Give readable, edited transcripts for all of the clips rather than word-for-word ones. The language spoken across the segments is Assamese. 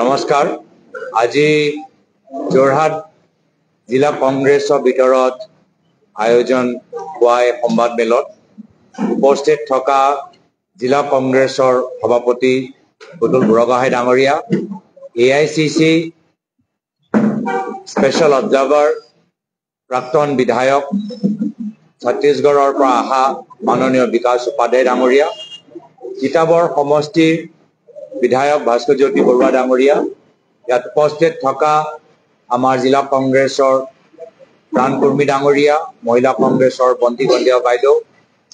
নমস্কাৰ আজি যোৰহাট জিলা কংগ্ৰেছৰ ভিতৰত আয়োজন হোৱা সংবাদ মেলত উপস্থিত থকা জিলা কংগ্ৰেছৰ সভাপতি পুতুল বুঢ়াগোহাঁই ডাঙৰীয়া AICC স্পেচিয়েল অবজাৰ্ভাৰ প্ৰাক্তন বিধায়ক ছত্তীশগড়ৰ পৰা অহা মাননীয় বিকাশ উপাধ্যায় ডাঙৰীয়া তিতাবৰ সমষ্টিৰ বিধায়ক ভাস্কৰজ্যোতি বৰুৱা ডাঙৰীয়া ইয়াত উপস্থিত থকা আমাৰ জিলা কংগ্ৰেছৰ প্ৰাণকৰ্মী ডাঙৰীয়া মহিলা কংগ্ৰেছৰ বন্তি কন্দিয়া বাইদেউ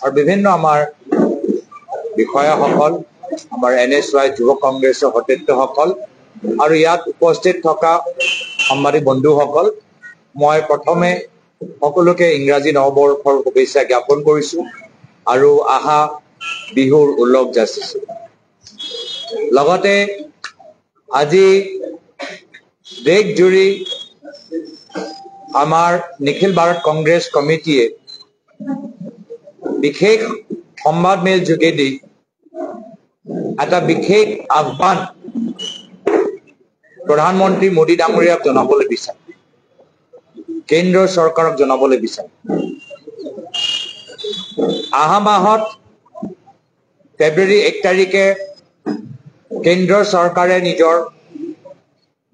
আৰু বিভিন্ন আমাৰ বিষয়াসকল আমাৰ NSY যুৱ কংগ্ৰেছৰ সতীৰ্থসকল আৰু ইয়াত উপস্থিত থকা সাংবাদিক বন্ধুসকল মই প্ৰথমে সকলোকে ইংৰাজী নৱবৰ্ষৰ শুভেচ্ছা জ্ঞাপন কৰিছোঁ আৰু আহা বিহুৰ উল্লেখ যাচিছোঁ লগতে আজি দেশজুৰি আমাৰ নিখিল ভাৰত কংগ্ৰেছ কমিটিয়ে বিশেষ সংবাদ মেল যোগেদি এটা বিশেষ আহ্বান প্ৰধানমন্ত্ৰী মোদী ডাঙৰীয়াক জনাবলৈ বিচাৰে কেন্দ্ৰ চৰকাৰক জনাবলৈ বিচাৰে আহা মাহত ফেব্ৰুৱাৰী 1 তাৰিখে কেন্দ্ৰ চৰকাৰে নিজৰ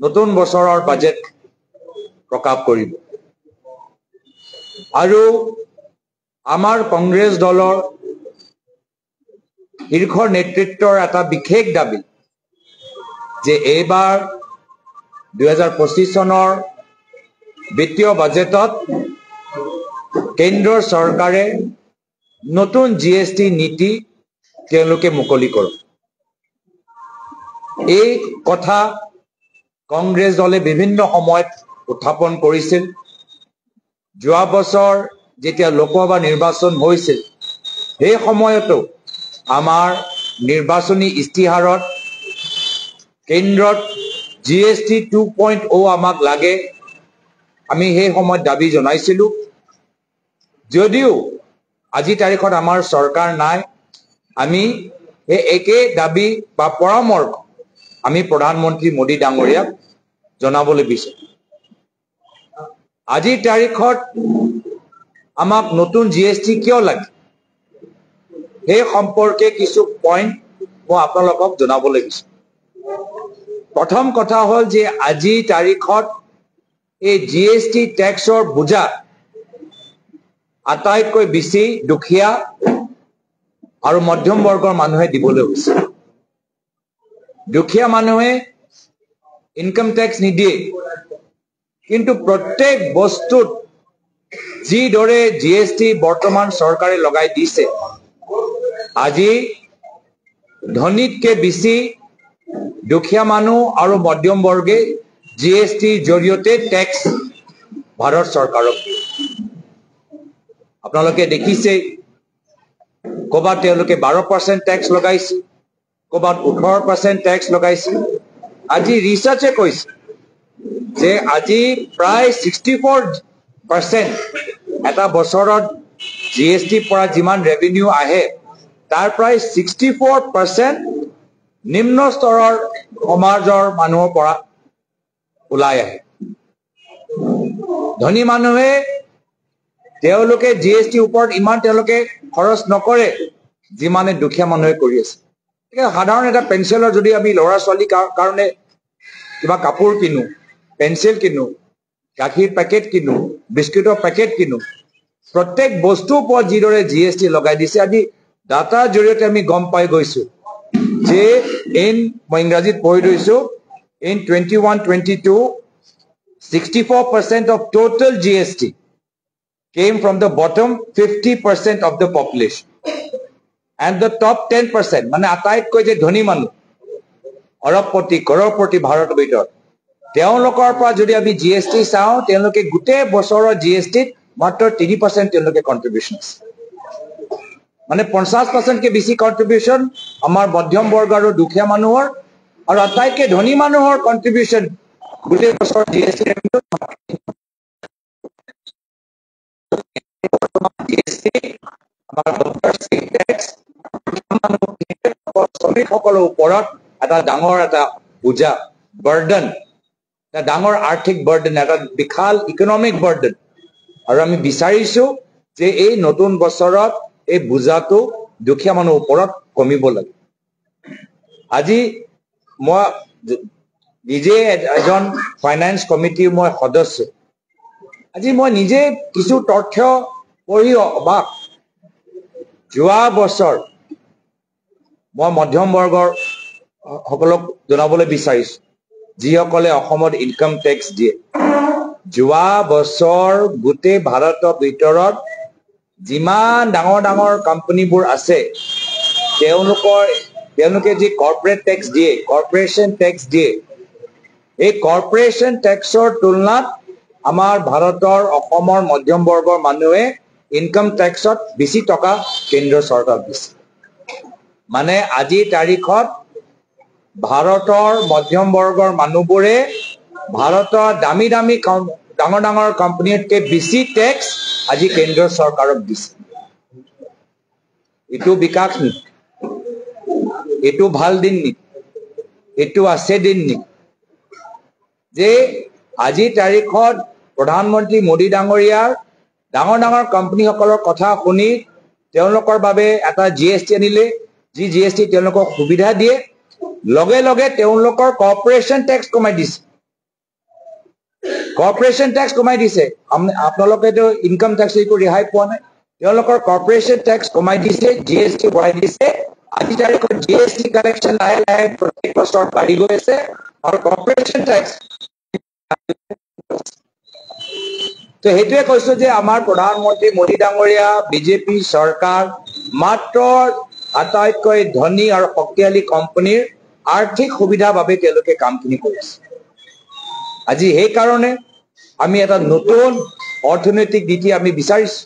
নতুন বছৰৰ বাজেট প্ৰকাশ কৰিব আৰু আমাৰ কংগ্ৰেছ দলৰ শীৰ্ষ নেতৃত্বৰ এটা বিশেষ দাবী যে এইবাৰ 2025 চনৰ বিত্তীয় বাজেটত কেন্দ্ৰ চৰকাৰে নতুন GST নীতি তেওঁলোকে মুকলি কৰক এই কথা কংগ্ৰেছ দলে বিভিন্ন সময়ত উত্থাপন কৰিছিল যোৱা বছৰ যেতিয়া লোকসভা নিৰ্বাচন হৈছিল সেই সময়তো আমাৰ নিৰ্বাচনী ইস্তিহাৰত কেন্দ্ৰত GST 2.0 আমাক লাগে আমি সেই সময়ত দাবী জনাইছিলোঁ যদিও আজি তাৰিখত আমাৰ চৰকাৰ নাই আমি এই একে দাবী বা পৰামৰ্শ আমি প্ৰধানমন্ত্ৰী মোদী ডাঙৰীয়াক জনাবলৈ বিচাৰো আজি তাৰিখত আমাক নতুন GST কিয় লাগে এই সম্পৰ্কে কিছু পইণ্ট মই আপোনালোকক জনাবলৈ বিচাৰো প্ৰথম কথা হ'ল যে আজি তাৰিখত এই GST টেক্সৰ বুজা আটাইতকৈ বেছি দুখীয়া আৰু মধ্যম বৰ্গৰ মানুহে দিবলৈ হৈছে দুখীয়া মানুহে ইনকাম টেক্স নিদিয়ে কিন্তু প্ৰত্যেক বস্তুত যিদৰে GST বৰ্তমান চৰকাৰে লগাই দিছে আজি ধনীতকে বেছি দুখীয়া মানুহ আৰু মধ্যম বৰ্গে GST জৰিয়তে টেক্স ভাৰত চৰকাৰক দিয়ে আপোনালোকে দেখিছে ক'বাত তেওঁলোকে 12% টেক্স লগাইছে ক'বাত 18% টেক্স লগাইছে আজি ৰিচাৰ্চে কৈছে যে আজি প্ৰায় 64% এটা বছৰত GST পৰা যিমান ৰেভিনিউ আহে তাৰ প্ৰায় 64% নিম্ন স্তৰৰ সমাজৰ মানুহৰ পৰা ওলাই আহে ধনী মানুহে তেওঁলোকে GST ওপৰত ইমান তেওঁলোকে খৰচ নকৰে যিমানে দুখীয়া মানুহে কৰি আছে সাধাৰণ এটা পেঞ্চিলৰ যদি আমি ল'ৰা ছোৱালীৰ কাৰণে কিবা কাপোৰ কিনো পেঞ্চিল কিনো গাখীৰ পেকেট কিনো বিস্কুটৰ পেকেট কিনো প্ৰত্যেক বস্তুৰ ওপৰত যিদৰে GST লগাই দিছে আজি ডাটাৰ জৰিয়তে আমি গম পাই গৈছো যে মই ইংৰাজীত পঢ়ি দিছো in 21-22 64% of total GST came from the bottom 50% of the population and the top 10% মানে আটাইতকৈ যে ধনী মানুহ অৰবপতি কৰৰপতি ভাৰতৰ ভিতৰত তেওঁলোকৰ পৰা যদি আমি GST চাওঁ তেওঁলোকে গোটেই বছৰৰ GST মাত্ৰ 3% তেওঁলোকে কন্ট্ৰিবিউশন আছে মানে 50% কে বেছি কন্ট্ৰিবিউশন আমাৰ মধ্যম বৰ্গ আৰু দুখীয়া মানুহৰ আৰু আটাইতকৈ ধনী মানুহৰ কন্ট্ৰিবিউশন গোটেই বছৰ GST আমাৰ শ্ৰমিকসকলৰ ওপৰত এটা ডাঙৰ এটা বোজা বাৰ্ডেন এটা ডাঙৰ আৰ্থিক বাৰ্ডেন এটা বিশাল ইকনমিক বাৰ্ডেন আৰু আমি বিচাৰিছো যে এই নতুন বছৰত এই বোজাটো দুখীয়া মানুহৰ ওপৰত কমিব লাগে আজি মই নিজে এজন ফাইনেন্স কমিটিৰ মই সদস্য আজি মই নিজে কিছু তথ্য পঢ়ি অবাক যোৱা বছৰ মই মধ্যম বৰ্গৰ সকলক জনাবলৈ বিচাৰিছো যিসকলে অসমত ইনকাম টেক্স দিয়ে যোৱা বছৰ গোটেই ভাৰতৰ ভিতৰত যিমান ডাঙৰ ডাঙৰ কোম্পানীবোৰ আছে তেওঁলোকে যি কৰ্পৰেট টেক্স দিয়ে কৰ্পৰেশ্যন টেক্স দিয়ে এই কৰ্পৰেশ্যন টেক্সৰ তুলনাত আমাৰ ভাৰতৰ অসমৰ মধ্যম বৰ্গৰ মানুহে ইনকাম টেক্সত বেছি টকা কেন্দ্ৰ চৰকাৰ দিছে মানে আজি তাৰিখত ভাৰতৰ মধ্যম বৰ্গৰ মানুহবোৰে ভাৰতৰ দামী দামী ডাঙৰ ডাঙৰ কোম্পানীতকৈ বেছি টেক্স আজি কেন্দ্ৰ চৰকাৰক দিছে এইটো বিকাশ নেকি এইটো ভাল দিন নেকি এইটো আছে দিন নেকি যে আজি তাৰিখত প্ৰধানমন্ত্ৰী মোদী ডাঙৰীয়াৰ ডাঙৰ ডাঙৰ কোম্পানীসকলৰ কথা শুনি তেওঁলোকৰ বাবে এটা জিএছটি আনিলে যি জিএছটি তেওঁলোকক সুবিধা দিয়ে লগে লগে তেওঁলোকৰ কৰ্পৰেশ্যন টেক্স কমাই দিছে কৰ্পৰেশ্যন টেক্স কমাই দিছে আপোনালোকেতো ইনকাম টেক্স একো ৰেহাই পোৱা নাই তেওঁলোকৰ কৰ্পৰেশ্যন টেক্স কমাই দিছে জিএছটি বঢ়াই দিছে আজি তাৰিখত জিএছটি কালেকশ্যন লাহে লাহে প্ৰত্যেক বছৰ বাঢ়ি গৈ আছে আৰু কৰ্পৰেশ্যন টেক্স তো সেইটোৱে কৈছো যে আমাৰ প্ৰধানমন্ত্ৰী মোদী ডাঙৰীয়া বিজেপি চৰকাৰ মাত্ৰ আটাইতকৈ ধনী আৰু শক্তিশালী কোম্পানীৰ আৰ্থিক সুবিধাৰ বাবে তেওঁলোকে কামখিনি কৰিছে আজি সেইকাৰণে আমি এটা নতুন অৰ্থনৈতিক নীতি আমি বিচাৰিছো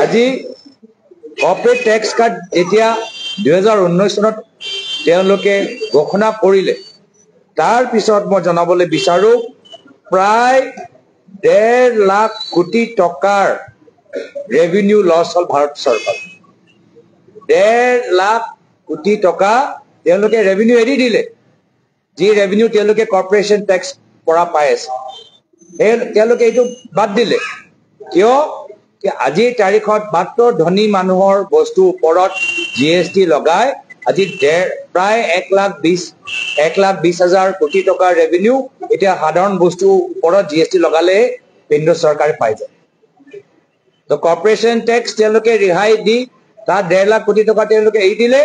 আজি কৰ্পৰেট টেক্স কাট যেতিয়া 2019 চনত তেওঁলোকে ঘোষণা কৰিলে তাৰ পিছত মই জনাবলৈ বিচাৰো প্ৰায় 1.5 লাখ কোটি টকাৰ ৰেভিনিউ লছ হল ভাৰত চৰকাৰ 1.5 লাখ কোটি টকা তেওঁলোকে ৰেভিনিউ এৰি দিলে যি ৰেভিনিউ তেওঁলোকে কৰ্পৰেশ্যন টেক্স পৰা পাই আছে তেওঁলোকে এইটো বাদ দিলে কিয় कि আজি তাৰিখত মাত্ৰ ধনী মানুহৰ বস্তু ওপৰত জিএসটি লগাই আজি প্ৰায় 1,20,000 কোটি টকা ৰেভিনিউ এটা সাধাৰণ বস্তু ওপৰত জিএসটি লগালে কেন্দ্ৰ চৰকাৰে পাই যায় তো কৰ্পৰেশ্যন টেক্স তেওঁলোকে ৰেহাই দি তাৰ 1.5 লাখ কোটি টকা তেওঁলোকে এৰি দিলে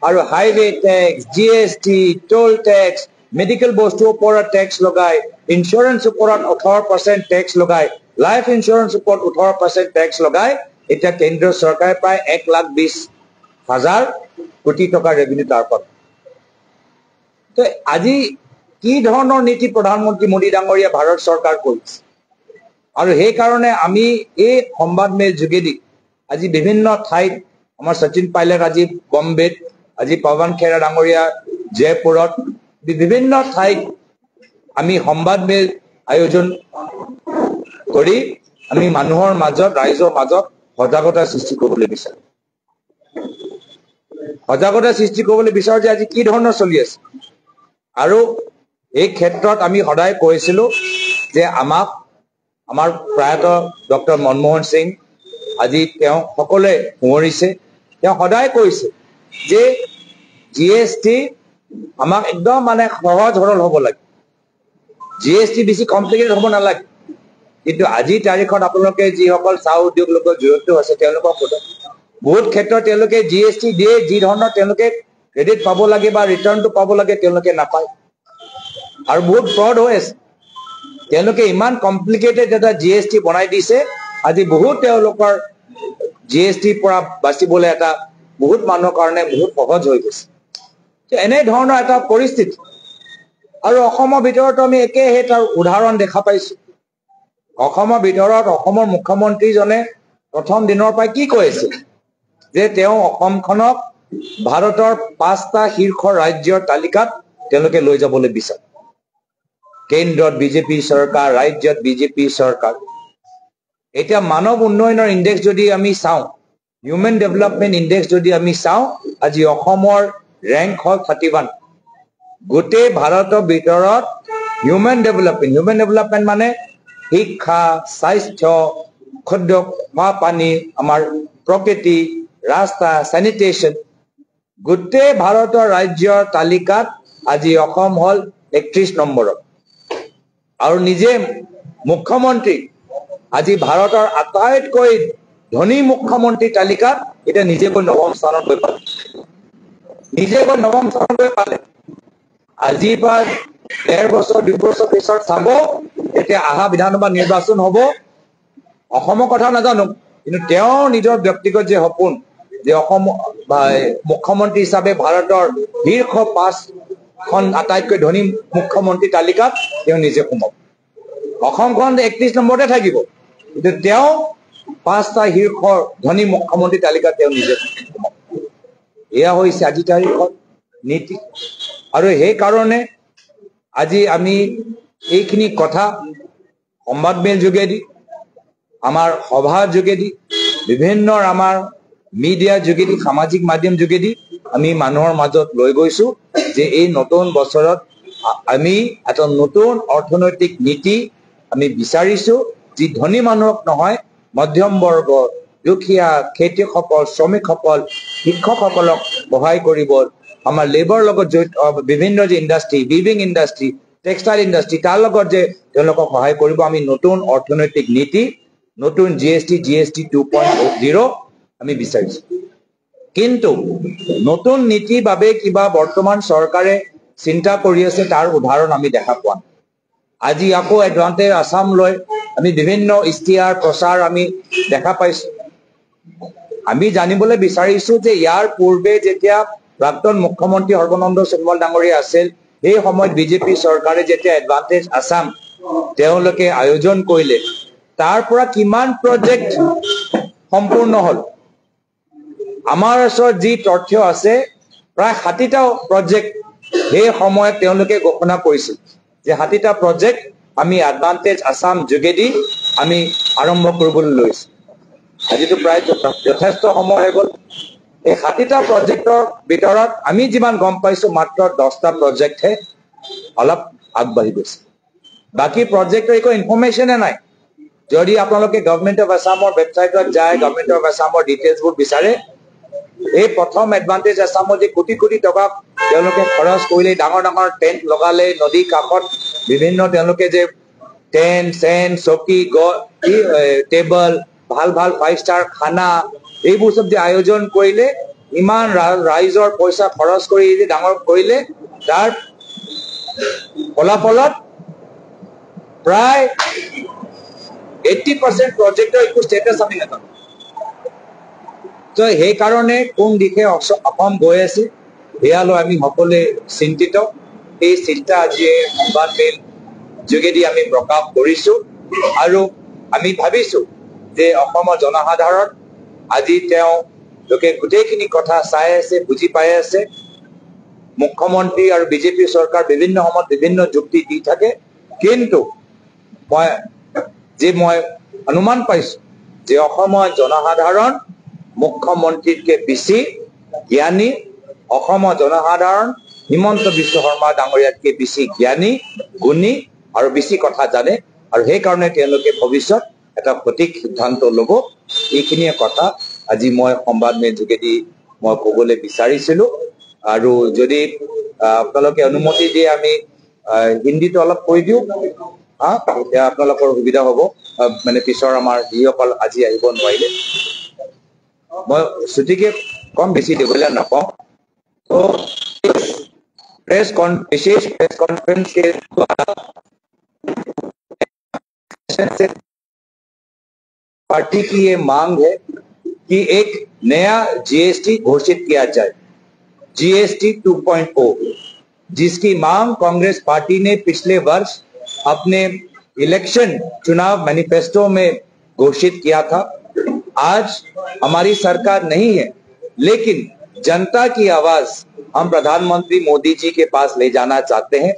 আৰু highway tax GST toll tax medical বস্তু ওপৰত টেক্স লগাই ইন্স্যুৰেন্স ওপৰত 18% টেক্স লগাই লাইফ ইন্স্যুরেন্স উপর 18% टैक्स लगाए এটা কেন্দ্র সরকার প্রায় 1,20,000 কোটি টাকা রেভিনিউ তারপর তো আজি কি ধরনের নীতি প্রধানমন্ত্রী মোদী ডাঙরিয়া ভারত সরকার কৰিছে আৰু সেই কাৰণে আমি এই সংবাদ মেল যোগেদি আজি বিভিন্ন ঠাইত আমাৰ সচিন পাইলট আজি বম্বেত আজি পৱন খেৰা ডাঙৰিয়া জয়পুৰত বিভিন্ন ঠাইত আমি সংবাদ মেল আয়োজন কৰি আমি মানুহৰ মাজত ৰাইজৰ মাজত সজাগতা সৃষ্টি কৰিবলৈ বিচাৰো যে আজি কি ধৰণৰ চলি আছে আৰু এই ক্ষেত্ৰত আমি সদায় কৈছিলো যে আমাৰ প্ৰয়াত ডক্টৰ মনমোহন সিং আজি তেওঁ সকলোৱে সোঁৱৰিছে তেওঁ সদায় কৈছে যে জিএসটি আমাক একদম মানে সহজ সৰল হ'ব লাগে জিএসটি বেছি কমপ্লিকেটেড হ'ব নালাগে কিন্তু আজি তাৰিখত আপোনালোকে যিসকল চাহ উদ্যোগ লোকৰ জড়িত আছে তেওঁলোকক বহুত ক্ষেত্ৰত তেওঁলোকে জিএসটি দিয়ে যি ধৰণৰ তেওঁলোকে ক্ৰেডিট পাব লাগে বা ৰিটাৰ্ণটো পাব লাগে তেওঁলোকে নাপায় আৰু বহুত ফ্ৰড হৈ আছে তেওঁলোকে ইমান কমপ্লিকেটেড এটা জিএসটি বনাই দিছে আজি বহুত তেওঁলোকৰ জিএসটি পৰা বাচিবলৈ এটা বহুত মানুহৰ কাৰণে বহুত সহজ হৈ গৈছে এনে ধৰণৰ এটা পৰিস্থিতি আৰু অসমৰ ভিতৰত আমি একেহে তাৰ উদাহৰণ দেখা পাইছো অসমৰ ভিতৰত অসমৰ মুখ্যমন্ত্ৰীজনে প্ৰথম দিনৰ পৰা কি কৈছে যে তেওঁ অসমখনক ভাৰতৰ 5টা শীৰ্ষ ৰাজ্যৰ তালিকাত তেওঁলোকে লৈ যাবলৈ বিচাৰে কেন্দ্ৰত বিজেপি চৰকাৰ ৰাজ্যত বিজেপি চৰকাৰ এতিয়া মানৱ উন্নয়নৰ ইনডেক্স যদি আমি চাওঁ হিউমেন ডেভেলপমেন্ট ইন্ডেক্স যদি আমি চাওঁ আজি অসমৰ ৰেংক হল 31 গোটেই ভাৰতৰ ভিতৰত হিউমেন ডেভেলপমেন্ট মানে শিক্ষা স্বাস্থ্য খাদ্য পানী আমাৰ প্ৰকৃতি ৰাস্তা স্যানিটেশন গোটেই ভাৰতৰ ৰাজ্যৰ তালিকাত আজি অসম হল 31 নম্বৰত আৰু নিজে মুখ্যমন্ত্ৰী আজি ভাৰতৰ আটাইতকৈ ধনী মুখ্যমন্ত্ৰী তালিকাত এটা নিজেকৈ নৱম স্থানত গৈ পালে আজিৰ পৰা 1.5 বছৰ 2 বছৰ পিছত চাব এতিয়া আহা বিধানসভা নিৰ্বাচন হ'ব অসমৰ কথা নাজানো কিন্তু তেওঁ নিজৰ ব্যক্তিগত যে সপোন যে অসম মুখ্যমন্ত্ৰী হিচাপে ভাৰতৰ শীৰ্ষ 5খন আটাইতকৈ ধনী মুখ্যমন্ত্ৰী তালিকাত তেওঁ নিজে সোমাব অসমখন 31 নম্বৰতে থাকিব কিন্তু তেওঁ 5টা শীৰ্ষ ধনী মুখ্যমন্ত্ৰী তালিকাত তেওঁ নিজে সোমাব এয়া হৈছে আজি তাৰিখৰ নীতি আৰু সেই কাৰণে আজি আমি এইখিনি কথা সংবাদমেল যোগেদি আমাৰ সভাৰ যোগেদি বিভিন্ন আমাৰ মিডিয়া যোগেদি সামাজিক মাধ্যম যোগেদি আমি মানুহৰ মাজত লৈ গৈছো যে এই নতুন বছৰত আমি এটা নতুন অৰ্থনৈতিক নীতি আমি বিচাৰিছো যি ধনী মানুহক নহয় মধ্যম বৰ্গ দুখীয়া খেতিয়কসকল শ্ৰমিকসকল শিক্ষকসকলক সহায় কৰিব আমাৰ লেবাৰ লগত বিভিন্ন যে industry weaving industry textile industry তাৰ লগত যে তেওঁলোকক সহায় কৰিব আমি নতুন অৰ্থনৈতিক নীতি নতুন জিএসটি 2.0 আমি বিচাৰিছো কিন্তু নতুন নীতিৰ বাবে কিবা বৰ্তমান চৰকাৰে চিন্তা কৰি আছে তাৰ উদাহৰণ আমি দেখা পোৱা আজি আকৌ এডভান্টেজ আসাম লৈ আমি বিভিন্ন ইস্তিহাৰ প্ৰচাৰ আমি দেখা পাইছো আমি জানিবলৈ বিচাৰিছো যে ইয়াৰ পূৰ্বে যেতিয়া প্ৰাক্তন মুখ্যমন্ত্ৰী সৰ্বানন্দ সোণোৱাল ডাঙৰীয়া আছিল এই সময়ত বিজেপি চৰকাৰে যেতিয়া এডভান্টেজ আসাম তেওঁলোকে আয়োজন কৰিলে তাৰ পৰা কিমান প্ৰজেক্ট সম্পূৰ্ণ হল আমাৰ ওচৰত যি তথ্য আছে প্ৰায় 60টা প্ৰজেক্ট এই সময়ত তেওঁলোকে ঘোষণা কৰিছিল যে 60টা প্ৰজেক্ট আমি এডভান্টেজ আসাম যোগেদি আমি আৰম্ভ কৰিবলৈ লৈছো আজিতো প্ৰায় যথেষ্ট সময় হৈ গ'ল এই 60টা প্ৰজেক্টৰ ভিতৰত আমি যিমান গম পাইছো মাত্ৰ 10টা প্ৰজেক্টহে অলপ আগবাঢ়ি গৈছে বাকি প্ৰজেক্টৰ একো ইনফৰমেশ্যনে নাই যদি আপোনালোকে গভৰ্নমেন্ট অফ আসামৰ ৱেবছাইটত যায় গভৰ্নমেন্ট অফ আসামৰ ডিটেইলছবোৰ বিচাৰে এই প্ৰথম এডভান্টেজ আসামত যে কোটি কোটি টকা তেওঁলোকে খৰচ কৰিলে ডাঙৰ ডাঙৰ টেন্ট লগালে নদী কাষত বিভিন্ন তেওঁলোকে যে টেন্ট চেন চকী টেবল ভাল ভাল 5 ষ্টাৰ খানা এইবোৰ সব যে আয়োজন কৰিলে ইমান ৰাইজৰ পইচা খৰচ কৰি যে ডাঙৰ কৰিলে তাৰ ফলাফলত প্ৰায় 80% প্ৰজেক্টৰ একো ষ্টেটাছ আমি নাপাওঁ তো সেই কাৰণে কোন দিশে অসম গৈ আছে এয়ালৈ আমি সকলোৱে চিন্তিত এই চিন্তা আজি সংবাদমেল যোগেদি আমি প্ৰকাশ কৰিছো আৰু আমি ভাবিছো যে অসমৰ জনসাধাৰণ আজি তেওঁ লোকে গোটেইখিনি কথা চাই আছে বুজি পাই আছে মুখ্যমন্ত্ৰী আৰু বিজেপি চৰকাৰ বিভিন্ন সময়ত বিভিন্ন যুক্তি দি থাকে কিন্তু মই অনুমান পাইছো যে অসমৰ জনসাধাৰণ মুখ্যমন্ত্ৰীতকে বেছি জ্ঞানী অসমৰ জনসাধাৰণ হিমন্ত বিশ্ব শৰ্মা ডাঙৰীয়াতকে বেছি জ্ঞানী গুণী আৰু বেছি কথা জানে আৰু সেই কাৰণে তেওঁলোকে ভৱিষ্যত এটা সঠিক সিদ্ধান্ত ল'ব এইখিনিয়ে কথা আজি মই সংবাদমেল যোগেদি মই ক'বলৈ বিচাৰিছিলো আৰু যদি আপোনালোকে অনুমতি দিয়ে আমি হিন্দীটো অলপ কৈ দিওঁ এতিয়া আপোনালোকৰ সুবিধা হ'ব মানে পিছৰ আমাৰ যিসকল আজি আহিব নোৱাৰিলে मैं श्रुति के कम बेसी देवले नापाऊं तो विशेष प्रेस कॉन्फ्रेंस के द्वारा पार्टी की ये मांग है कि एक नया जीएसटी घोषित किया जाए जीएसटी 2.0 जिसकी मांग कांग्रेस पार्टी ने पिछले वर्ष अपने इलेक्शन चुनाव मैनिफेस्टो में घोषित किया था आज हमारी सरकार नहीं है लेकिन जनता की आवाज हम प्रधानमंत्री मोदी जी के पास ले जाना चाहते हैं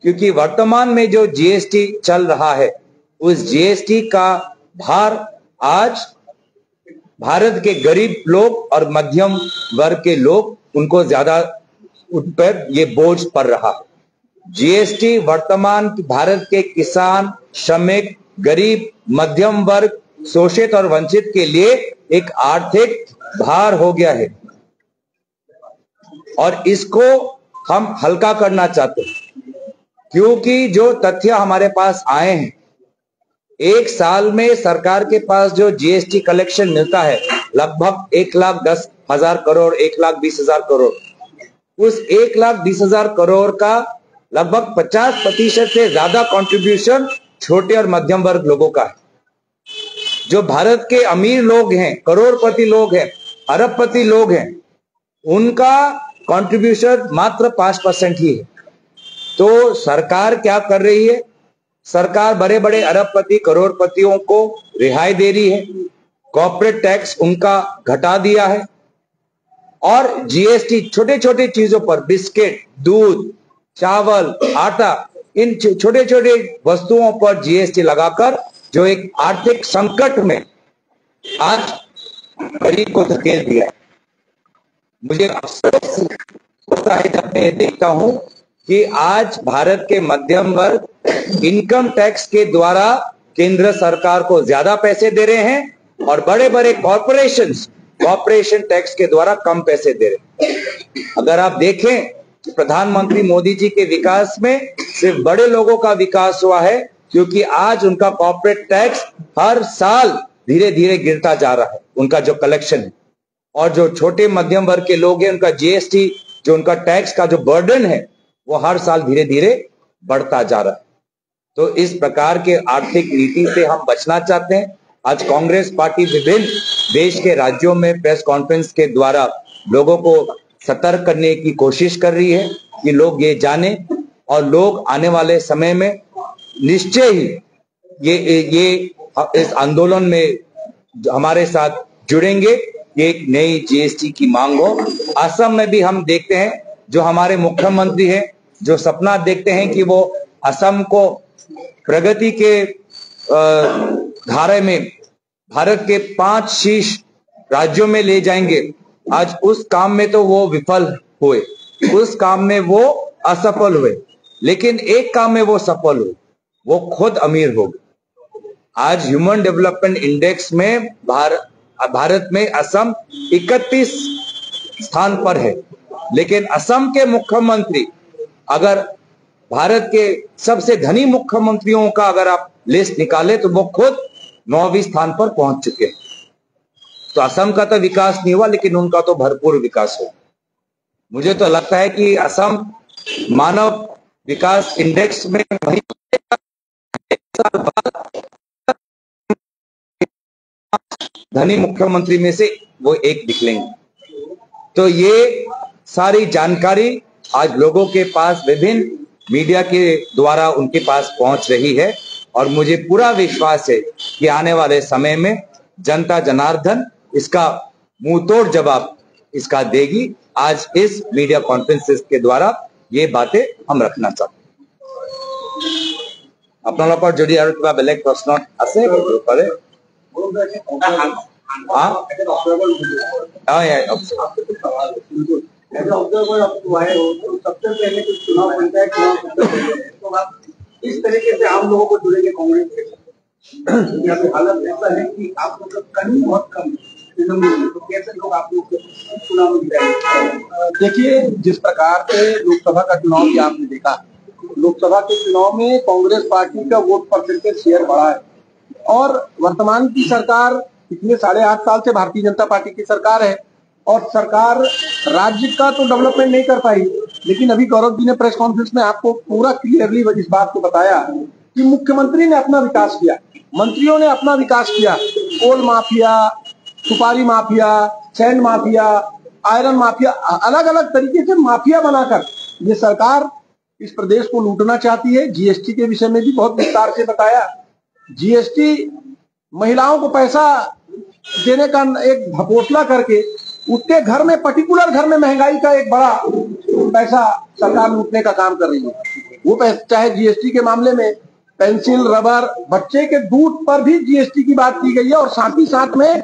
क्योंकि वर्तमान में जो जीएसटी चल रहा है उस जीएसटी का भार आज भारत के गरीब लोग और मध्यम वर्ग के लोग, उनको ज्यादा उन पर ये बोझ पड़ रहा है। जीएसटी वर्तमान भारत के किसान, श्रमिक, गरीब, मध्यम वर्ग, शोषित और वंचित के लिए एक आर्थिक भार हो गया है और इसको हम हल्का करना चाहते हैं, क्योंकि जो तथ्य हमारे पास आए हैं, एक साल में सरकार के पास जो जीएसटी कलेक्शन मिलता है लगभग 1,10,000 करोड़, 1,20,000 करोड़। उस 1,20,000 करोड़ का लगभग 50% से ज्यादा कंट्रीब्यूशन छोटे और मध्यम वर्ग लोगों का है। जो भारत के अमीर लोग हैं, करोड़पति लोग हैं, अरबपति लोग हैं, उनका कंट्रीब्यूशन मात्र 5% ही है। तो सरकार क्या कर रही है? सरकार बड़े बड़े अरबपति, करोड़पतियों को रिहाई दे रही है, कॉर्पोरेट टैक्स उनका घटा दिया है और जीएसटी छोटे छोटे चीजों पर, बिस्किट, दूध, चावल, आटा, इन छोटे छोटे वस्तुओं पर जीएसटी लगाकर जो एक आर्थिक संकट में आज गरीब को धकेल दिया। मुझे अफसोस होता है जब मैं देखता हूं कि आज भारत के मध्यम वर्ग इनकम टैक्स के द्वारा केंद्र सरकार को ज्यादा पैसे दे रहे हैं और बड़े बड़े कॉर्पोरेशन टैक्स के द्वारा कम पैसे दे रहे हैं। अगर आप देखें, प्रधानमंत्री मोदी जी के विकास में सिर्फ बड़े लोगों का विकास हुआ है, क्योंकि आज उनका कॉर्पोरेट टैक्स हर साल धीरे धीरे गिरता जा रहा है, उनका जो कलेक्शन है। और जो छोटे मध्यम वर्ग के लोग हैं, उनका जीएसटी, जो उनका टैक्स का जो बर्डन है, वो हर साल धीरे धीरे बढ़ता जा रहा है। तो इस प्रकार के आर्थिक नीति से हम बचना चाहते हैं। आज कांग्रेस पार्टी विभिन्न देश के राज्यों में प्रेस कॉन्फ्रेंस के द्वारा लोगों को सतर्क करने की कोशिश कर रही है कि लोग ये जाने और लोग आने वाले समय में निश्चय ही ये इस आंदोलन में हमारे साथ जुड़ेंगे। ये एक नई जीएसटी की मांग हो। असम में भी हम देखते हैं, जो हमारे मुख्यमंत्री हैं, जो सपना देखते हैं कि वो असम को प्रगति के धारे में भारत के 5 शीर्ष राज्यों में ले जाएंगे। आज उस काम में तो वो विफल हुए, उस काम में वो असफल हुए, लेकिन एक काम में वो सफल हुए, वो खुद अमीर हो गए। आज ह्यूमन डेवलपमेंट इंडेक्स में भारत में असम 31 स्थान पर है, लेकिन असम के मुख्यमंत्री, अगर भारत के सबसे धनी मुख्यमंत्रियों का अगर आप लिस्ट निकाले तो वो खुद 9वें स्थान पर पहुंच चुके हैं। तो असम का तो विकास नहीं हुआ, लेकिन उनका तो भरपूर विकास हुआ। मुझे तो लगता है कि असम मानव विकास इंडेक्स में वही धनी मुख्यमंत्री में से वो एक निकलेंगे। तो ये सारी जानकारी आज लोगों के पास विभिन्न मीडिया के द्वारा उनके पास पहुंच रही है और मुझे पूरा विश्वास है कि आने वाले समय में जनता जनार्दन इसका मुंहतोड़ जवाब इसका देगी। आज इस मीडिया कॉन्फ्रेंसेस के द्वारा ये बातें हम रखना चाहते हैं। আপোনালোকৰ যদি আৰু কিবা বেলেগ প্ৰশ্ন আছে পাৰে। सबसे पहले कुछ चुनाव पंचायत चुनाव इस तरीके से आम लोगों को जुड़ेंगे कांग्रेस के साथ। यहाँ पे हालत ऐसा है कि आप मतलब कहीं बहुत कम, तो कैसे लोग आप लोग चुनाव में गिराएंगे? देखिए, जिस प्रकार से लोकसभा का चुनाव भी आपने देखा, लोकसभा के चुनाव में कांग्रेस पार्टी का वोट परसेंटेज शेयर बढ़ा है और वर्तमान की सरकार पिछले 8.5 साल से भारतीय जनता पार्टी की सरकार है और सरकार राज्य का तो डेवलपमेंट नहीं कर पाई, लेकिन अभी गौरव जी ने प्रेस कॉन्फ्रेंस में आपको पूरा क्लियरली इस बात को बताया कि मुख्यमंत्री ने अपना विकास किया, मंत्रियों ने अपना विकास किया। कोल माफिया, सुपारी mafia, sand mafia, iron mafia, अलग अलग तरीके से माफिया बनाकर ये सरकार इस प्रदेश को लूटना चाहती है। जीएसटी के विषय में भी बहुत विस्तार से बताया। जीएसटी महिलाओं को पैसा देने का एक घपोसला करके उसके घर में, पर्टिकुलर घर में महंगाई का एक बड़ा पैसा सरकार लूटने का काम कर रही है। वो चाहे जीएसटी के मामले में पेंसिल, रबर, बच्चे के दूध पर भी जीएसटी की बात की गई है और साथ ही साथ में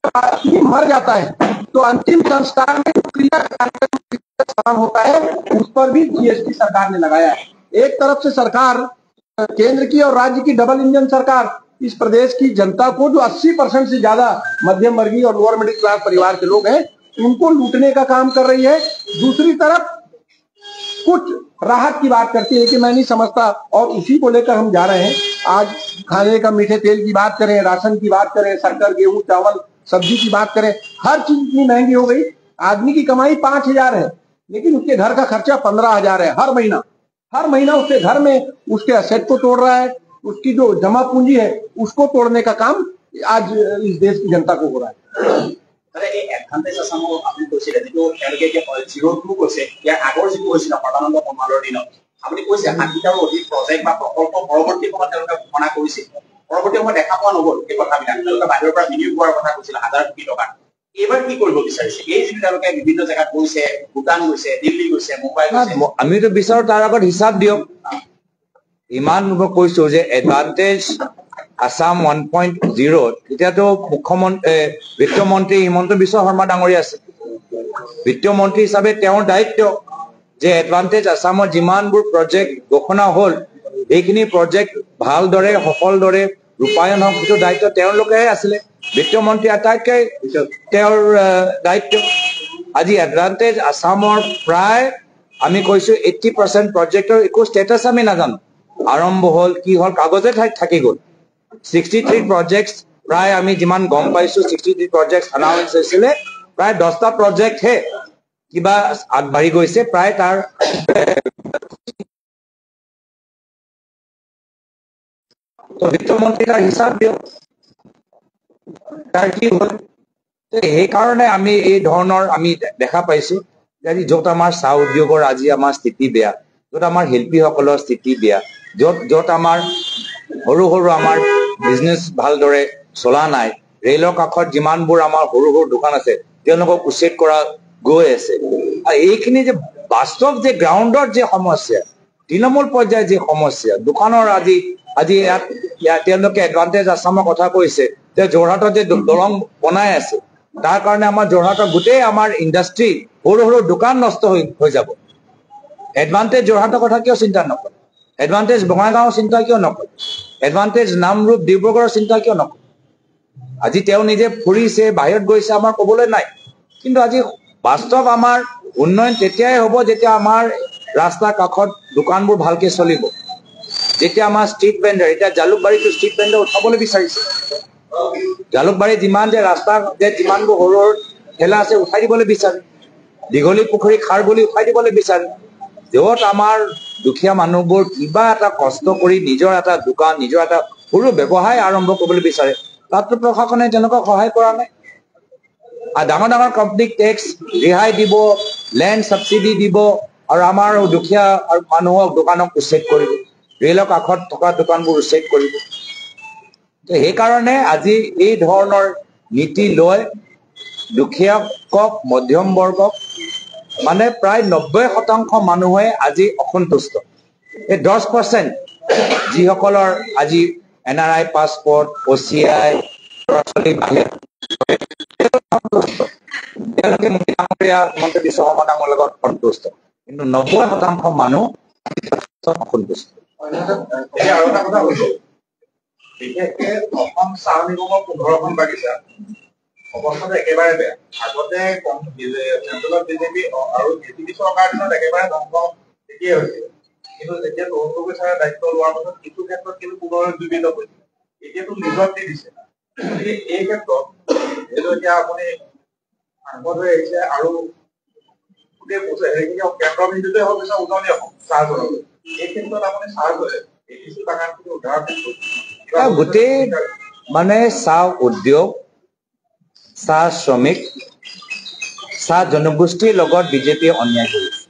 आदमी मर जाता है तो अंतिम संस्कार में क्रिया होता है, उस पर भी जीएसटी सरकार ने लगाया है। एक तरफ से सरकार केंद्र की और राज्य की डबल इंजन सरकार इस प्रदेश की जनता को, जो 80% से ज्यादा मध्यम वर्गीय और लोअर मिडिल क्लास परिवार के लोग हैं, उनको लूटने का काम कर रही है। दूसरी तरफ कुछ राहत की बात करती है कि मैं नहीं समझता, और उसी को लेकर हम जा रहे हैं। आज खाने का मीठे तेल की बात करें, राशन की बात करें, शक्कर, गेहूं, चावल, सब्जी की बात करें, हर चीज इतनी महंगी हो गई। आदमी की कमाई 5,000 है, लेकिन उसके घर का खर्चा 15,000 है हर महीना। हर महीना उसके घर में उसके असेट को तोड़ रहा है, उसकी जो जमा पूंजी है उसको तोड़ने का काम आज इस देश की जनता को हो रहा है। এই এডভান্টেজ আসামৰ আপুনি কৈছিলে যিটো তেওঁলোকে এতিয়া 02 কৈছে, ইয়াৰ আগৰ যিটো হৈছিল সৰ্বানন্দ সোণোৱালৰ দিনত আপুনি কৈছে 60টাৰো অধিক প্ৰজেক্ট বা প্ৰকল্প পৰৱৰ্তী সময়ত তেওঁলোকে ঘোষণা কৰিছিল। পৰৱৰ্তী সময়ত দেখা পোৱা নগ'ল এই কথাবিলাক। তেওঁলোকে বাহিৰৰ পৰা বিনিয়োগ কৰাৰ কথা কৈছিল 1000 কোটি টকা। এইবাৰ কি কৰিব বিচাৰিছে? এই যিটো তেওঁলোকে বিভিন্ন জেগাত গৈছে, ভূটান গৈছে, দিল্লী গৈছে, মুম্বাই গৈছে, আমিতো বিচাৰো তাৰ আগত হিচাপ দিয়ক। ইমান মই কৈছো যে এডভান্টেজ আসাম 1.0 এতিয়াতো মুখ্যমন্ত্ৰী বিত্তমন্ত্ৰী হিমন্ত বিশ্ব শৰ্মা ডাঙৰীয়া আছে। বিত্তমন্ত্ৰী হিচাপে তেওঁৰ দায়িত্ব যে এডভান্টেজ আসামৰ যিমানবোৰ প্ৰজেক্ট ঘোষণা হ'ল এইখিনি প্ৰজেক্ট ভালদৰে সফলদৰে ৰূপায়ণ হওক, সেইটো দায়িত্ব তেওঁলোকেহে আছিলে। বিত্তমন্ত্ৰী আটাইতকৈ তেওঁৰ দায়িত্ব। আজি এডভান্টেজ আসামৰ প্ৰায় আমি কৈছো 80% প্ৰজেক্টৰ একো ষ্টেটাছ আমি নাজানো। আৰম্ভ হ'ল কি হ'ল কাগজে থাকি গ'ল। 63 প্ৰজেক্ট প্ৰায় আমি যিমান গম পাইছো 63 প্ৰজেক্ট এনাউন্স হৈছিলে, প্ৰায় 10টা প্ৰজেক্টহে কিবা আগবাঢ়ি গৈছে। প্ৰায় তাৰ বিত্তমন্ত্ৰী তাৰ হিচাপ দিয়ক তাৰ কি হ'ল। সেইকাৰণে আমি এই ধৰণৰ আমি দেখা পাইছো যে য'ত আমাৰ চাহ উদ্যোগৰ আজি আমাৰ স্থিতি বেয়া, য'ত আমাৰ শিল্পীসকলৰ স্থিতি বেয়া, য'ত আমাৰ সৰু সৰু আমাৰ বিজনেছ ভালদৰে চলা নাই, ৰেলৰ কাষত যিমানবোৰ আমাৰ সৰু সৰু দোকান আছে তেওঁলোকক উচ্ছেদ কৰা গৈ আছে। আৰু এইখিনি যে বাস্তৱ যে গ্ৰাউণ্ডৰ যে সমস্যা, তৃণমূল পৰ্যায়ৰ যি সমস্যা, দোকানৰ আজি ইয়াত তেওঁলোকে এডভান্টেজ আসামৰ কথা কৈছে যে যোৰহাটত যে দলং বনাই আছে তাৰ কাৰণে আমাৰ যোৰহাটৰ গোটেই আমাৰ ইণ্ডাষ্ট্ৰী সৰু সৰু দোকান নষ্ট হৈ যাব। এডভান্টেজ যোৰহাটৰ কথা কিয় চিন্তা নকৰে? এডভান্টেজ বঙাইগাঁৱৰ চিন্তা কিয় নকৰে? এডভান্টেজ নামৰূপ ডিব্ৰুগড়ৰ চিন্তা কিয় নকৰে? আজি তেওঁ নিজে ফুৰিছে, বাহিৰত গৈছে, আমাৰ ক'বলৈ নাই। কিন্তু আজি বাস্তৱ আমাৰ উন্নয়ন তেতিয়াই হ'ব যেতিয়া আমাৰ ৰাস্তাৰ কাষত দোকানবোৰ ভালকে চলিব, যেতিয়া আমাৰ ষ্ট্ৰীট ভেণ্ডাৰ, এতিয়া জালুকবাৰীটো ষ্ট্ৰীট ভেণ্ডাৰ উঠাবলৈ বিচাৰিছে। জালুকবাৰী যিমান যে ৰাস্তা যে যিমানবোৰ সৰু সৰু ঠেলা আছে উঠাই দিবলৈ বিচাৰে, দীঘলী পুখুৰী খাৰ বুলি উঠাই দিবলৈ বিচাৰে। য'ত আমাৰ দুখীয়া মানুহবোৰ কিবা এটা কষ্ট কৰি নিজৰ এটা দোকান, নিজৰ এটা সৰু ব্যৱসায় আৰম্ভ কৰিবলৈ বিচাৰে, তাততো প্ৰশাসনে তেনেকুৱা সহায় কৰা নাই। আৰু ডাঙৰ ডাঙৰ কোম্পানীক টেক্স ৰেহাই দিব, লেণ্ড ছাবচিডি দিব, আৰু আমাৰ দুখীয়া আৰু মানুহক দোকানক উচ্ছেদ কৰিব, ৰেলৰ কাষত থকা দোকানবোৰ উচ্ছেদ কৰিব। সেইকাৰণে আজি এই ধৰণৰ নীতি লৈ দুখীয়াকক, মধ্যম বৰ্গক মানে প্ৰায় 90% মানুহে আজি অসন্তুষ্ট। এই 10% যিসকলৰ আজি NRI পাছপৰ্ট, OCI তেওঁলোকে হিমন্ত বিশ্ব শৰ্মা ডাঙৰীয়াৰ লগত সন্তুষ্ট, কিন্তু 90% মানুহ অসন্তুষ্ট। এতিয়া আৰু এটা কথা কৈছো, বিশেষকে অসম চাহ নিগমৰ 15খন বাগিচা অৱস্থাটো একেবাৰে বেয়া। আগতে চেন্ট্ৰেলত বিজেপি আৰু বিজেপি চৰকাৰ দিনত একেবাৰে ধ্বংস তেতিয়াই হৈছিল, কিন্তু এতিয়া তৰুণ গগৈ ছাৰে দায়িত্ব লোৱাৰ পাছত কিছু ক্ষেত্ৰত কিন্তু পুনৰুজ্জীৱিত হৈছে। এতিয়াতো লিজত দি দিছে। গতিকে এই ক্ষেত্ৰত যিহেতু এতিয়া আপুনি সাংসদ হৈ আহিছে আৰু গোটেই হেৰিখিনি কেন্দ্ৰবিন্দুটোৱে হওক পিছত উজনি অসম চাহ জনগোষ্ঠী, এই ক্ষেত্ৰত আপুনি চাহ দেখিছো বাগানখিনি উদ্ধাৰ গোটেই মানে চাহ উদ্যোগ, চাহ শ্ৰমিক, চাহ জনগোষ্ঠীৰ লগত বিজেপিয়ে অন্যায় কৰিছে।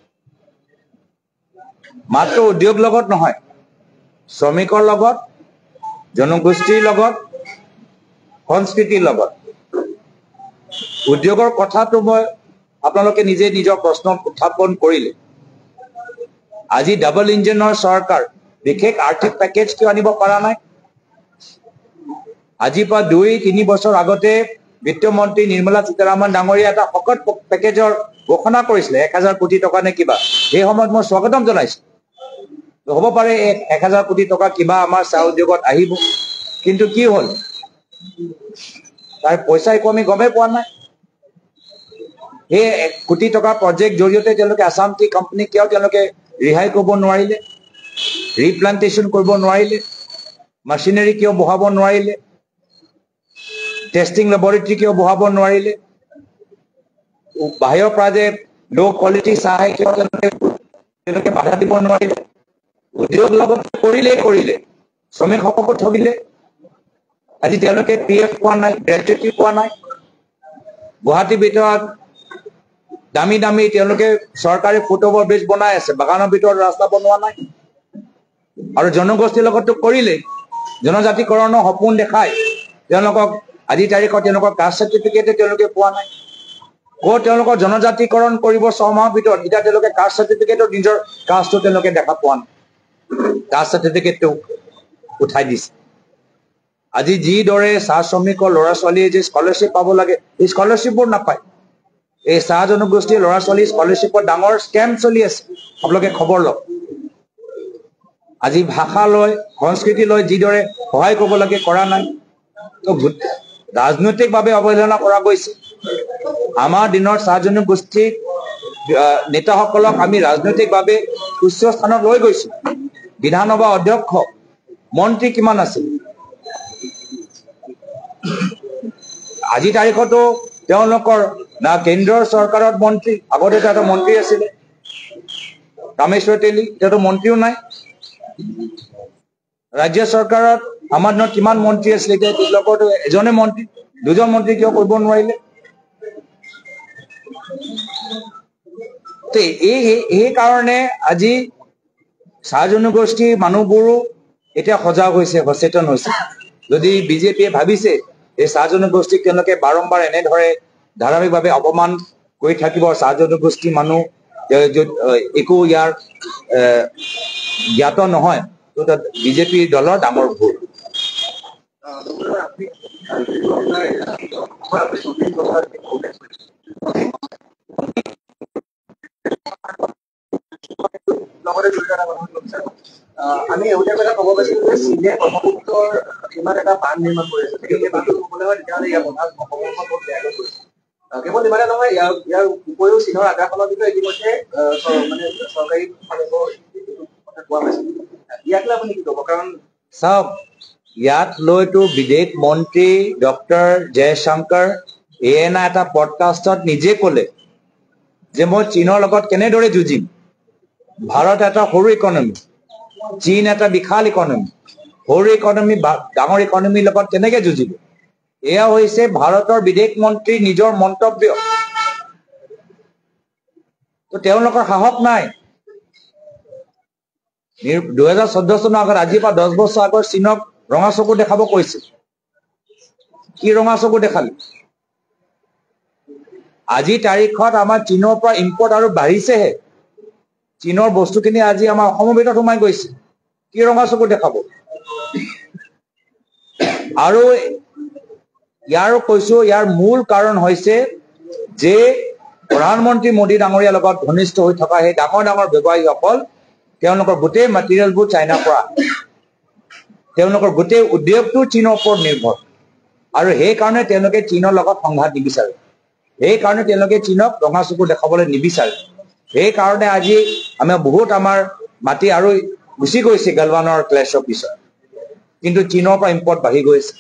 মাত্ৰ উদ্যোগ লগত নহয়, শ্ৰমিকৰ লগত, জনগোষ্ঠীৰ লগত, সংস্কৃতিৰ লগত। উদ্যোগৰ কথাটো মই আপোনালোকে নিজে নিজৰ প্ৰশ্ন উত্থাপন কৰিলে। আজি ডাবল ইঞ্জিনৰ চৰকাৰ বিশেষ আৰ্থিক পেকেজ কিয় আনিব পৰা নাই? আজিৰ পৰা 2-3 বছৰ আগতে বিত্তমন্ত্ৰী নিৰ্মলা সীতাৰামন ডাঙৰীয়া এটা শকত পেকেজৰ ঘোষণা কৰিছিলে 1000 কোটি টকা নে কিবা সেই সময়ত মই স্বাগতম জনাইছো হ'ব পাৰে 1000 কোটি টকা কিবা আমাৰ চাহ উদ্যোগত আহিব কিন্তু কি হ'ল তাৰ পইচা একো আমি গমে পোৱা নাই এই 1 কোটি টকা প্ৰজেক্ট জৰিয়তে তেওঁলোকে আসাম টি কোম্পানী কিয় তেওঁলোকে ৰিহাই কৰিব নোৱাৰিলে ৰিপ্লান্টেশ্যন কৰিব নোৱাৰিলে machinery কিয় বহাব নোৱাৰিলে টেষ্টিং ল্যাবৰেটৰি কিয় বহাব নোৱাৰিলে বাহিৰৰ পৰা যে লো কোৱালিটি চাহ কিয় তেওঁলোকে বাধা দিব নোৱাৰিলে উদ্যোগ লগত কৰিলে শ্ৰমিকসকলক ঠগিলে আজি তেওঁলোকে পিএফ পোৱা নাই গ্ৰেচুইটি পোৱা নাই গুৱাহাটীৰ ভিতৰত দামী তেওঁলোকে চৰকাৰী ফুটওভাৰ ব্ৰিজ বনাই আছে বাগানৰ ভিতৰত ৰাস্তা বনোৱা নাই আৰু জনগোষ্ঠীৰ লগতো কৰিলে জনজাতিকৰণৰ সপোন দেখাই তেওঁলোকক আজি তাৰিখত তেওঁলোকৰ কাষ্ট চাৰ্টিফিকেট তেওঁলোকে পোৱা নাই তেওঁলোকৰ জনজাতিকৰণ কৰিব 6 মাহৰ ভিতৰত এতিয়া তেওঁলোকে কাষ্ট চাৰ্টিফিকেটৰ নিজৰ কাষ্টটো তেওঁলোকে দেখা পোৱা নাই কাষ্ট চাৰ্টিফিকেটটো উঠাই দিছে আজি যিদৰে চাহ শ্ৰমিকৰ ল'ৰা ছোৱালীয়ে যে স্কলাৰশ্বিপ পাব লাগে এই স্কলাৰশ্বিপবোৰ নাপায় এই চাহ জনগোষ্ঠীৰ ল'ৰা ছোৱালী স্কলাৰশ্বিপৰ ডাঙৰ স্কেম চলি আছে আপোনালোকে খবৰ লওক আজি ভাষা লৈ সংস্কৃতি লৈ যিদৰে সহায় কৰিব লাগে কৰা নাই তো ৰাজনৈতিকভাৱে অৱহেলনা কৰা গৈছে আমাৰ দিনৰ চাহ জনগোষ্ঠীৰ নেতাসকলক আমি ৰাজনৈতিকভাৱে উচ্চ স্থানত লৈ গৈছো বিধানসভা অধ্যক্ষ মন্ত্ৰী কিমান আছিল আজি তাৰিখতো তেওঁলোকৰ না কেন্দ্ৰৰ চৰকাৰত মন্ত্ৰী আগতে এটা মন্ত্ৰী আছিল কামেশ্বৰ তেলী এতিয়াতো মন্ত্ৰীও নাই ৰাজ্য চৰকাৰত আমাৰ দিনত কিমান মন্ত্ৰী আছিল এতিয়া তেওঁলোকৰতো এজনে মন্ত্ৰী দুজন মন্ত্ৰী কিয় কৰিব নোৱাৰিলে এই কাৰণে আজি চাহ জনগোষ্ঠীৰ মানুহবোৰো এতিয়া সজাগ হৈছে সচেতন হৈছে যদি বিজেপিয়ে ভাবিছে এই চাহ জনগোষ্ঠীক তেওঁলোকে বাৰম্বাৰ এনেধৰে ধাৰাবাহিকভাৱে অপমান কৰি থাকিব চাহ জনগোষ্ঠীৰ মানুহ একো ইয়াৰ জ্ঞাত নহয় তো তাত বিজেপি দলৰ ডাঙৰ ভুল আমি এওঁতে এটা ক'ব পাইছিলো যে চীনে ব্ৰহ্মপুত্ৰৰ ইমান এটা বান্ধ নিৰ্মাণ কৰি আছে এই বান্ধটো হ'বলৈ হয় তেতিয়াহ'লে ইয়াৰ বনাজ অসমৰ বহুত বেয়াকৈ কৰিছে কেৱল ইমানে নহয় ইয়াৰ উপৰিও চীনৰ আগ্ৰাসনৰ বিষয়ে ইতিমধ্যে মানে চৰকাৰী কথা কোৱা পাইছে ইয়াক লৈ আপুনি কি ক'ব কাৰণ চাওক ইয়াত লৈতো বিদেশ মন্ত্ৰী ডক্টৰ জয়শংকৰ এনা এটা পডকাষ্টত নিজে ক'লে যে মই চীনৰ লগত কেনেদৰে যুঁজিম ভাৰত এটা সৰু ইকনমি চীন এটা বিশাল ইকনমি সৰু ইকনমি ডাঙৰ ইকনমিৰ লগত কেনেকৈ যুঁজিব এয়া হৈছে ভাৰতৰ বিদেশ মন্ত্ৰী নিজৰ মন্তব্য তো তেওঁলোকৰ সাহস নাই 2014 চনৰ আগত আজিৰ পৰা 10 বছৰ আগত চীনক ৰঙা চকু দেখাব কৈছে কি ৰঙা চকু দেখালে আজি তাৰিখত আমাৰ চীনৰ পৰা ইম্পৰ্ট আৰু বাঢ়িছেহে চীনৰ বস্তুখিনি আজি আমাৰ অসমৰ ভিতৰত সোমাই গৈছে কি ৰঙা চকু দেখাব আৰু ইয়াৰ কৈছো ইয়াৰ মূল কাৰণ হৈছে যে প্ৰধানমন্ত্ৰী মোদী ডাঙৰীয়াৰ লগত ঘনিষ্ঠ হৈ থকা সেই ডাঙৰ ব্যৱসায়ীসকল তেওঁলোকৰ গোটেই মেটেৰিয়েলবোৰ চাইনাৰ পৰা তেওঁলোকৰ গোটেই উদ্যোগটো চীনৰ ওপৰত নিৰ্ভৰ আৰু সেই কাৰণে তেওঁলোকে চীনৰ লগত সংঘাত নিবিচাৰে সেই কাৰণে তেওঁলোকে চীনক ৰঙা চকু দেখাবলৈ নিবিচাৰে সেই কাৰণে আজি আমি বহুত আমাৰ মাটি আৰু গুচি গৈছে গালৱানৰ ক্লেছৰ পিছত কিন্তু চীনৰ পৰা ইম্পৰ্ট বাঢ়ি গৈছে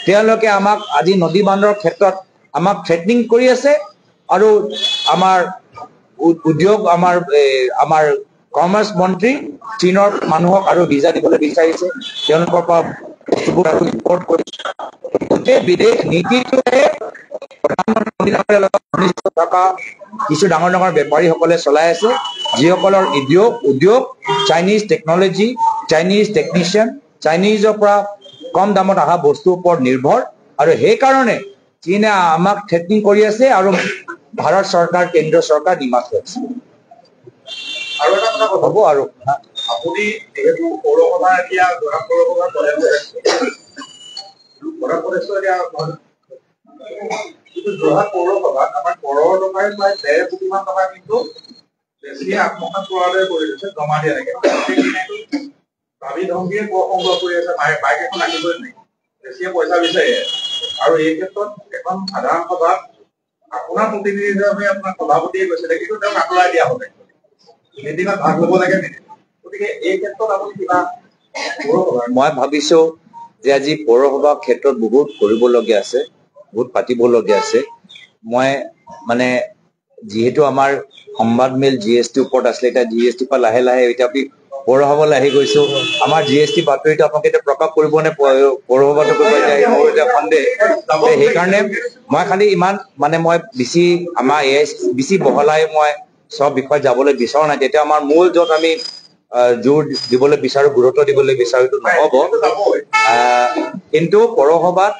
তেওঁলোকে আমাক আজি নদী বান্ধৰ ক্ষেত্ৰত আমাক থ্ৰেটনিং কৰি আছে আৰু আমাৰ উদ্যোগ আমাৰ কমাৰ্চ মন্ত্ৰী চীনৰ মানুহক আৰু ভিজা দিবলৈ বিচাৰিছে তেওঁলোকৰ পৰা বস্তুবোৰ আৰু ইম্পৰ্ট কৰিছে গোটেই বিদেশ নীতিটোৱে প্ৰধানমন্ত্ৰীৰ লগত ঘনিষ্ঠ থকা কিছু ডাঙৰ বেপাৰীসকলে চলাই আছে যিসকলৰ উদ্যোগ চাইনিজ টেকনলজি চাইনিজ টেকনিচিয়ান চাইনিজৰ পৰা কম দামত অহা বস্তুৰ ওপৰত নিৰ্ভৰ আৰু সেইকাৰণে চীনে আমাক থ্ৰেটনিং কৰি আছে আৰু ভাৰত চৰকাৰ কেন্দ্ৰীয় চৰকাৰ নিমাত হৈ আছে আৰু এটা কথা হ'ব আৰু আপুনি যেহেতু পৌৰসভা এতিয়া যোৰহাট পৌৰসভা প্ৰধান প্ৰদেশ এতিয়া কিন্তু যোৰহাট পৌৰসভাত আমাৰ কৰৰ টকাই প্ৰায় 1.5 কোটি মান টকা কিন্তু বেছিয়ে আত্মসাৎ কৰাৰ দৰে কৰি দিছে জমা দিয়া লাগে দাবী ধমকিয়ে কৰ সংগ্ৰহ কৰি আছে বাইক এখন আহিবই নাই বেছিয়ে পইচা বিচাৰে আৰু এই ক্ষেত্ৰত এখন সাধাৰণ সভাত আপোনাৰ প্ৰতিনিধি হিচাপে আপোনাৰ সভাপতিয়ে কৈছিলে কিন্তু তেওঁক আঁতৰাই দিয়া হবে মিটিঙত ভাগ ল'ব লাগে গতিকে এই ক্ষেত্ৰত আপুনি কিবা মই ভাবিছো যে আজি পৌৰসভা ক্ষেত্ৰত বহুত কৰিবলগীয়া আছে বহুত পাতিবলগীয়া আছে মই মানে যেহেতু আমাৰ সংবাদ মেল জিএসটি ওপৰত আছিলে এতিয়া জিএসটি পৰা লাহে লাহে এতিয়া আমি পৌৰসভালৈ আহি গৈছো আমাৰ জিএসটি বাতৰিটো আপোনালোকে এতিয়া প্ৰকাশ কৰিবনে পৌৰসভাটো সন্দেহ সেইকাৰণে মই খালি ইমান মানে মই বেছি আমাৰ বেছি বহলাই মই সব বিষয়ত যাবলৈ বিচৰা নাই তেতিয়া আমাৰ মূল য'ত আমি জোৰ দিবলৈ বিচাৰো গুৰুত্ব দিবলৈ বিচাৰো এইটো নহ'ব কিন্তু পৌৰসভাত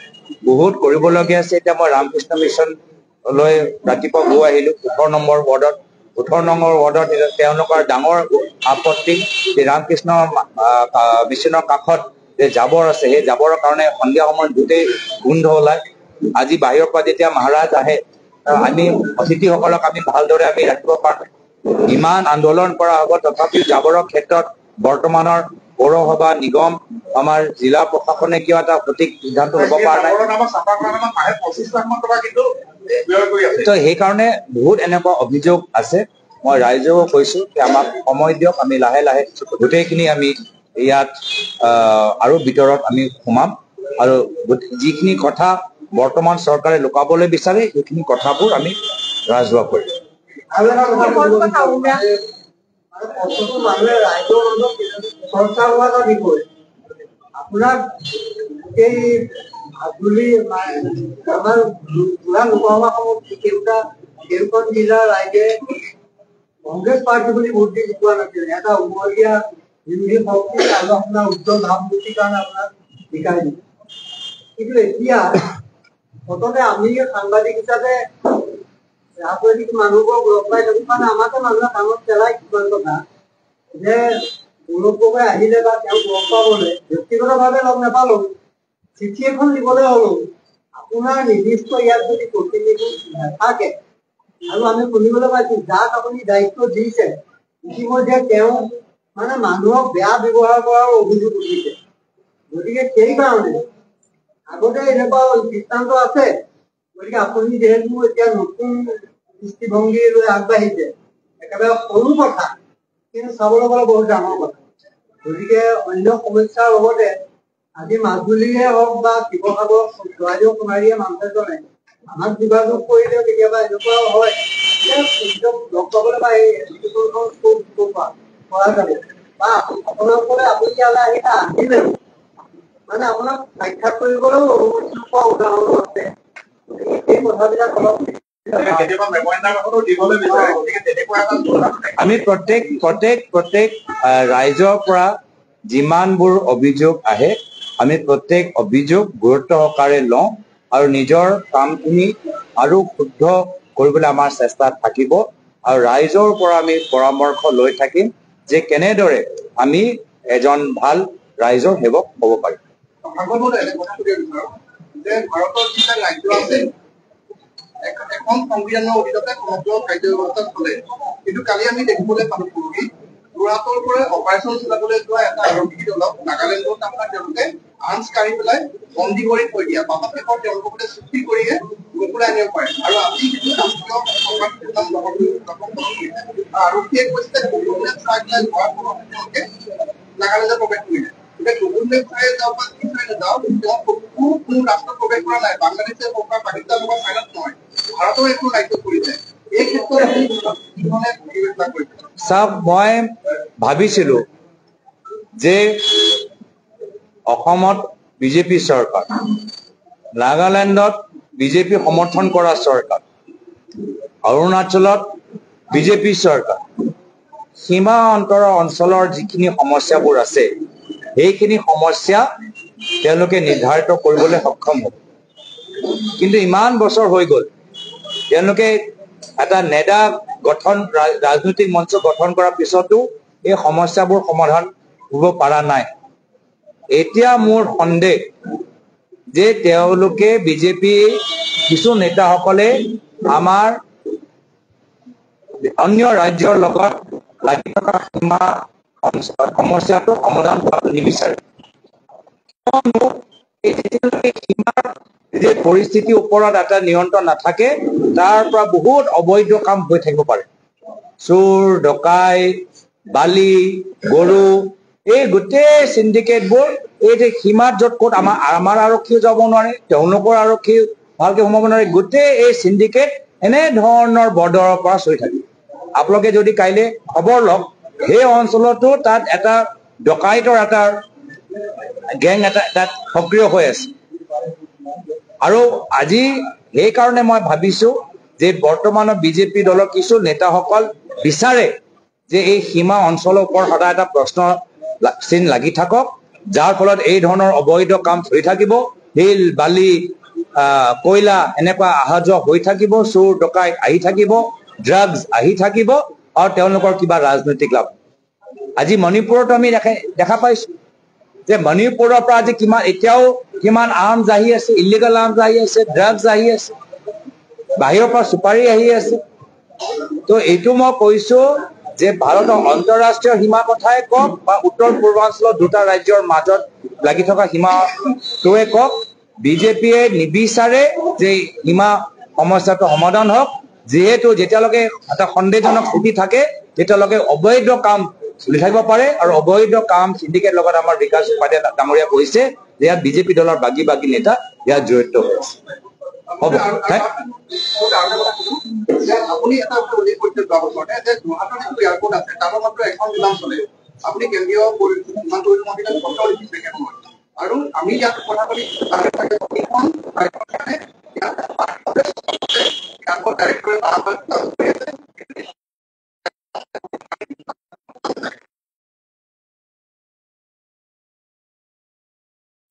বহুত কৰিবলগীয়া আছে এতিয়া মই ৰামকৃষ্ণ মিছনলৈ ৰাতিপুৱা গৈ আহিলো 18 নম্বৰ ৱাৰ্ডত তেওঁলোকৰ ডাঙৰ আপত্তি ৰামকৃষ্ণ মিছনৰ কাষত যে জাবৰ আছে সেই জাবৰৰ কাৰণে সন্ধিয়া সময়ত গোটেই গোন্ধ ওলায় আজি বাহিৰৰ পৰা যেতিয়া মহাৰাজ আহে আমি অতিথিসকলক আমি ভালদৰে আমি ৰাখিব পাৰো ইমান আন্দোলন কৰা হ'ব তথাপিও জাবৰৰ ক্ষেত্ৰত বৰ্তমানৰ পৌৰসভা নিগম আমাৰ জিলা প্ৰশাসনে কিয় এটা সঠিক সিদ্ধান্ত ল'ব পৰা নাই তো সেইকাৰণে বহুত এনেকুৱা অভিযোগ আছে মই ৰাইজকো কৈছো যে আমাক সময় দিয়ক আমি লাহে লাহে গোটেইখিনি আমি ইয়াত আৰু ভিতৰত আমি সোমাম আৰু যিখিনি কথা বৰ্তমান চৰকাৰে লুকাবলৈ বিচাৰে সেইখিনি কথাবোৰ আমি ৰাজহুৱা কৰিম আপোনাৰ এই মাজুলী আমাৰ লোকসভা কেইখন জিলাৰ ৰাইজে কংগ্ৰেছ পাৰ্টি বুলি ভোট দি জিকোৱা নাছিলে এটা উমলীয়া বিৰোধী শক্তি আৰু আপোনাৰ উজ্জ্বল ভাৱমূৰ্তিৰ কাৰণে আপোনাক জিকাই দিছে কিন্তু এতিয়া প্ৰথমে আমি সাংবাদিক হিচাপে ৰাজনৈতিক মানুহবোৰক লগ পাই থাকো কাৰণে আমাকে মানুহে কামত পেলাই কিছুমান কথা যে গৌৰৱগগৈ আহিলে বা তেওঁক লগ পাবলৈ ব্যক্তিগতভাৱে লগ নাপালো চিঠি এখন দিবলৈ হলো আপোনাৰ নিৰ্দিষ্ট ইয়াত যদি প্ৰতিনিধি নাথাকে আৰু আমি শুনিবলৈ পাইছো যাক আপুনি দায়িত্ব দিছে ইতিমধ্যে তেওঁ মানে মানুহক বেয়া ব্যৱহাৰ কৰাৰ অভিযোগ উঠিছে গতিকে সেইকাৰণে আগতে এনেকুৱা দৃষ্টান্ত আছে গতিকে আপুনি যিহেতু এতিয়া নতুন দৃষ্টিভংগী লৈ আগবাঢ়িছে একেবাৰে সৰু কথা কিন্তু চাবলৈ গ'লে বহুত ডাঙৰ কথা গতিকে অন্য সমস্যাৰ লগতে আজি মাজুলীয়ে হওক বা শিৱসাগৰ চৰাইদেউ সোণাৰীয়ে মানুহ এজনে আমাক যোগাযোগ কৰিলেও কেতিয়াবা এনেকুৱাও হয় যে লগ পাবলৈ বা এই কৰা যাব বা আপোনালোকলে আপুনি ইয়ালৈ আহিলে মানে আপোনাক সাক্ষাৎ কৰিবলৈও অনুমতি নোপোৱা উদাহৰণো আছে এই কথাবিলাক অলপ আমি প্ৰত্যেক ৰাইজৰ পৰা যিমানবোৰ অভিযোগ আহে আমি প্ৰত্যেক অভিযোগ গুৰুত্ব সহকাৰে লওঁ আৰু নিজৰ কামখিনি আৰু শুদ্ধ কৰিবলৈ আমাৰ চেষ্টা থাকিব আৰু ৰাইজৰ পৰা আমি পৰামৰ্শ লৈ থাকিম যে কেনেদৰে আমি এজন ভাল ৰাইজৰ সেৱক হ'ব পাৰিম ভাৰতৰ যিবিলাক ৰাজ্য আছে এখন সংবিধানৰ অধীনতে সমগ্ৰ কাৰ্য ব্যৱস্থা চলে কিন্তু কালি আমি দেখিবলৈ পালো পৰহি যোৰহাটৰ পৰা অপাৰেশ্যন চলাবলৈ যোৱা এটা আৰক্ষী দলক নাগালেণ্ডত আপোনাৰ তেওঁলোকে আঞ্চ কাঢ়ি পেলাই বন্দী কৰি থৈ দিয়া পাছত শেষত তেওঁলোকৰ সৈতে চুক্তি কৰিয়ে ঘূৰাই আনিব পাৰে আৰু আজি যিটো ৰাষ্ট্ৰীয় আৰক্ষীয়ে কৈছে তেওঁলোকে নাগালেণ্ডত প্ৰৱেশ কৰিলে বিভিন্ন ৰাষ্ট্ৰত প্ৰৱেশ কৰা নাই বাংলাদেশে হওক বা পাকিস্তান হওক চাইনাত নহয় ভাৰতৰ একো ৰাজ্য কৰিছে এই ক্ষেত্ৰত চাওক মই ভাবিছিলো যে অসমত বিজেপি চৰকাৰ নাগালেণ্ডত বিজেপি সমৰ্থন কৰা চৰকাৰ অৰুণাচলত বিজেপি চৰকাৰ সীমা অঞ্চলৰ যিখিনি সমস্যাবোৰ আছে সেইখিনি সমস্যা তেওঁলোকে নিৰ্ধাৰিত কৰিবলৈ সক্ষম হ'ব কিন্তু ইমান বছৰ হৈ গ'ল তেওঁলোকে এটা নেডা গঠন ৰাজনৈতিক মঞ্চ গঠন কৰাৰ পিছতো এই সমস্যাবোৰ সমাধান হ'ব পৰা নাই এতিয়া মোৰ সন্দেহ যে তেওঁলোকে বিজেপি কিছু নেতাসকলে আমাৰ অন্য ৰাজ্যৰ লগত লাগি থকা সীমা সমস্যাটো সমাধান কৰাটো নিবিচাৰে সীমাৰ যে পৰিস্থিতিৰ ওপৰত এটা নিয়ন্ত্ৰণ নাথাকে তাৰ পৰা বহুত অবৈধ কাম হৈ থাকিব পাৰে চোৰ ডকাই বালি গৰু এই গোটেই সিন্ডিকেটবোৰ এই যে সীমাত য'ত ক'ত আমাৰ আৰক্ষী যাব নোৱাৰে তেওঁলোকৰ আৰক্ষী ভালকে সোমাব নোৱাৰে গোটেই এই সিন্ডিকেট এনে ধৰণৰ বৰ্ডাৰৰ পৰা চলি থাকে আপোনালোকে যদি কাইলে খবৰ লওক সেই অঞ্চলতো তাত এটা ডকাইতৰ এটা গেং এটা তাত সক্ৰিয় হৈ আছে আৰু আজি সেই কাৰণে মই ভাবিছো যে বৰ্তমানৰ বিজেপি দলৰ কিছু নেতাসকল বিচাৰে যে এই সীমা অঞ্চলৰ ওপৰত সদায় এটা প্ৰশ্ন চিন লাগি থাকক যাৰ ফলত এই ধৰণৰ অবৈধ কাম চলি থাকিব শিল বালি কয়লা এনেকুৱা অহা যোৱা হৈ থাকিব চোৰ ডকাইত আহি থাকিব ড্ৰাগছ আহি থাকিব আৰু তেওঁলোকৰ কিবা ৰাজনৈতিক লাভ আজি মণিপুৰত আমি দেখা পাইছো যে মণিপুৰৰ পৰা আজি এতিয়াও কিমান আৰ্মছ আহি আছে ইলিগেল আৰ্মছ আহি আছে ড্ৰাগছ আহি আছে বাহিৰৰ পৰা সুপাৰী আহি আছে তো এইটো মই কৈছো যে ভাৰতৰ অন্তৰাষ্ট্ৰীয় সীমা কথাই কওক বা উত্তৰ পূৰ্বাঞ্চলৰ দুটা ৰাজ্যৰ মাজত লাগি থকা সীমাটোৱে কওক বিজেপিয়ে নিবিচাৰে যে সীমা সমস্যাটো সমাধান হওক যেহেতু যেতিয়ালৈকে এটা সন্দেহজনক স্থিতি থাকে তেতিয়ালৈকে অবৈধ কাম চলি থাকিব পাৰে আৰু অবৈধ কাম সিন্ডিকেট লগত আমাৰ বিকাশ উপাধ্যায় ডাঙৰীয়া কৈছে যে ইয়াত বিজেপি দলৰ বাগী নেতা ইয়াত জড়িত হৈ আছে হ'ব আপুনি এটা উল্লেখ কৰিছে যোৱাবছৰতে যে যোৰহাটৰ যিটো এয়াৰপৰ্ট আছে তাৰ মাত্ৰ এখন বিমান চলে আপুনি কেন্দ্ৰীয় বিমান পৰিবহণ মন্ত্ৰীক পত্ৰ লিখিছে কেইখনমান আৰু আমি ইয়াত কথা পাতি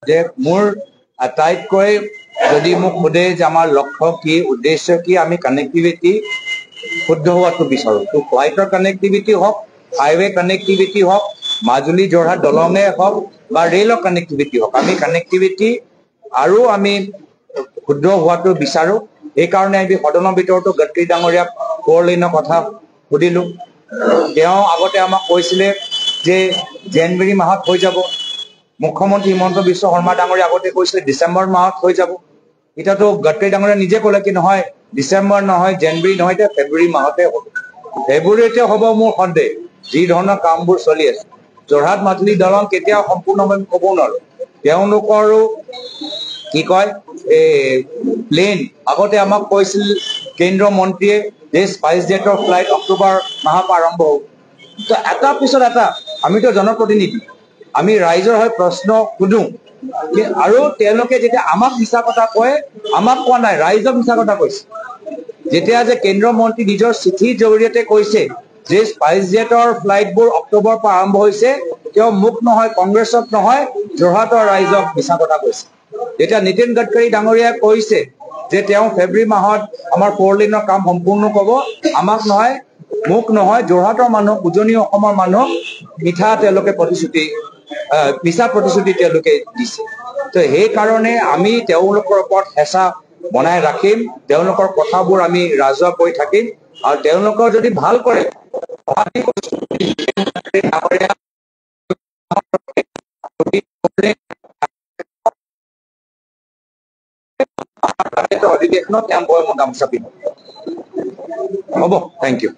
যে মোৰ আটাইতকৈ যদি মোক সোধে যে আমাৰ লক্ষ্য কি উদ্দেশ্য কি আমি কানেক্টিভিটি শুদ্ধ হোৱাটো বিচাৰো তো ফ্লাইটৰ কানেক্টিভিটি হওক হাইৱে কানেক্টিভিটি হওক মাজুলী যোৰহাট দলঙে হওক বা ৰেলৰ কানেক্টিভিটি হওক আমি কানেক্টিভিটি আৰু আমি শুদ্ধ হোৱাটো বিচাৰো এইকাৰণে আমি সদনৰ ভিতৰতো গডকৰী ডাঙৰীয়াক 4 লেনৰ কথা সুধিলো তেওঁ আগতে আমাক কৈছিলে যে জানুৱাৰী মাহত হৈ যাব মুখ্যমন্ত্ৰী হিমন্ত বিশ্ব শৰ্মা ডাঙৰীয়া আগতে কৈছিলে ডিচেম্বৰ মাহত হৈ যাব এতিয়াতো গডকৰী ডাঙৰীয়া নিজে ক'লে কি নহয় ডিচেম্বৰ নহয় জানুৱাৰী নহয় ফেব্ৰুৱাৰী মাহতে হ'ব ফেব্ৰুৱাৰীতে হ'ব মোৰ সন্দেহ যি ধৰণৰ কামবোৰ চলি আছে যোৰহাট মাজুলী দলং কেতিয়াও সম্পূৰ্ণভাৱে ক'ব নোৱাৰো তেওঁলোকৰো কি কয় প্লেন আগতে আমাক কৈছিল কেন্দ্ৰীয় মন্ত্ৰীয়ে যে স্পাইচ জেটৰ ফ্লাইট অক্টোবৰ মাহৰ পৰা আৰম্ভ হ'ব তো এটা পিছত এটা আমিতো জনপ্ৰতিনিধি আমি ৰাইজৰ হৈ প্ৰশ্ন সুধো আৰু তেওঁলোকে যেতিয়া আমাক মিছা কথা কয় আমাক কোৱা নাই ৰাইজক মিছা কথা কৈছে যেতিয়া যে কেন্দ্ৰীয় মন্ত্ৰী নিজৰ চিঠিৰ জৰিয়তে কৈছে যে স্পাইচ জেটৰ ফ্লাইটবোৰ অক্টোবৰ পৰা আৰম্ভ হৈছে তেওঁ মোক নহয় কংগ্ৰেছক নহয় যোৰহাটৰ ৰাইজক মিছা কথা কৈছে যেতিয়া নীতিন গডকৰী ডাঙৰীয়াই কৈছে যে তেওঁ ফেব্ৰুৱাৰী মাহত আমাৰ 4 লেনৰ কাম সম্পূৰ্ণ হ'ব আমাক নহয় মোক নহয় যোৰহাটৰ মানুহ উজনি অসমৰ মানুহ মিঠা তেওঁলোকে প্ৰতিশ্ৰুতি মিছা প্ৰতিশ্ৰুতি তেওঁলোকে দিছে তো সেই কাৰণে আমি তেওঁলোকৰ ওপৰত হেঁচা বনাই ৰাখিম তেওঁলোকৰ কথাবোৰ আমি ৰাজহুৱা কৰি থাকিম আৰু তেওঁলোকৰ যদি ভাল কৰে অধিৱেশনত তেওঁ গামোচা পিন্ধিব হ'ব থেংক ইউ